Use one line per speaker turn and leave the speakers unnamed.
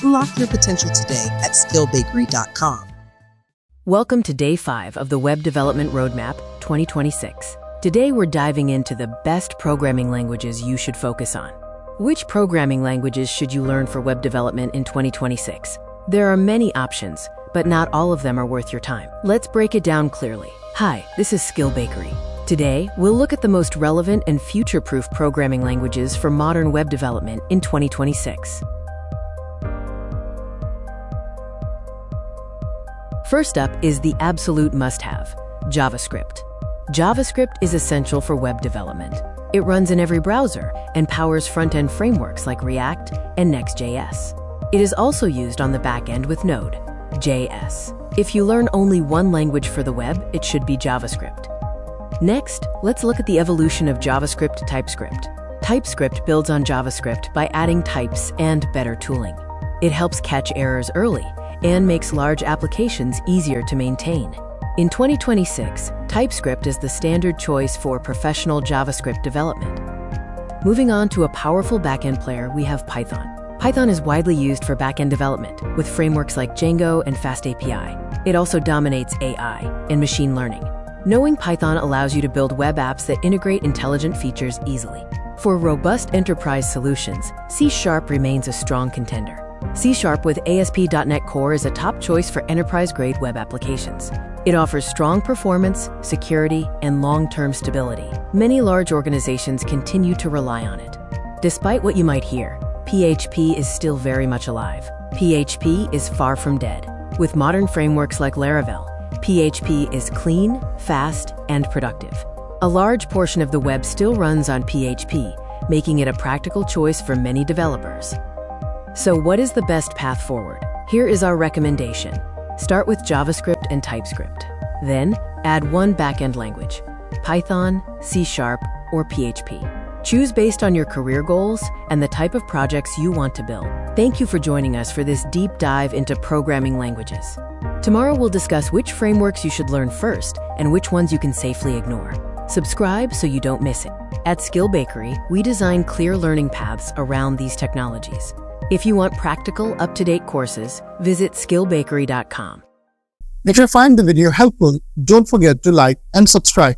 Unlock your potential today at skillbakery.com.
Welcome to Day 5 of the Web Development Roadmap 2026. Today we're diving into the best programming languages you should focus on. Which programming languages should you learn for web development in 2026? There are many options, but not all of them are worth your time. Let's break it down clearly. Hi, this is Skill Bakery. Today, we'll look at the most relevant and future-proof programming languages for modern web development in 2026. First up is the absolute must-have, JavaScript. JavaScript is essential for web development. It runs in every browser and powers front-end frameworks like React and Next.js. It is also used on the backend with Node.js. If you learn only one language for the web, it should be JavaScript. Next, let's look at the evolution of JavaScript to TypeScript. TypeScript builds on JavaScript by adding types and better tooling. It helps catch errors early and makes large applications easier to maintain. In 2026, TypeScript is the standard choice for professional JavaScript development. Moving on to a powerful backend player, we have Python. Python is widely used for backend development, with frameworks like Django and FastAPI. It also dominates AI and machine learning. Knowing Python allows you to build web apps that integrate intelligent features easily. For robust enterprise solutions, C# remains a strong contender. C# with ASP.NET Core is a top choice for enterprise-grade web applications. It offers strong performance, security, and long-term stability. Many large organizations continue to rely on it. Despite what you might hear, PHP is still very much alive. PHP is far from dead. With modern frameworks like Laravel, PHP is clean, fast, and productive. A large portion of the web still runs on PHP, making it a practical choice for many developers. So what is the best path forward? Here is our recommendation. Start with JavaScript and TypeScript. Then, add one backend language, Python, C# or PHP. Choose based on your career goals and the type of projects you want to build. Thank you for joining us for this deep dive into programming languages. Tomorrow we'll discuss which frameworks you should learn first and which ones you can safely ignore. Subscribe so you don't miss it. At Skill Bakery, we design clear learning paths around these technologies. If you want practical, up-to-date courses, visit skillbakery.com.
If you find the video helpful, don't forget to like and subscribe.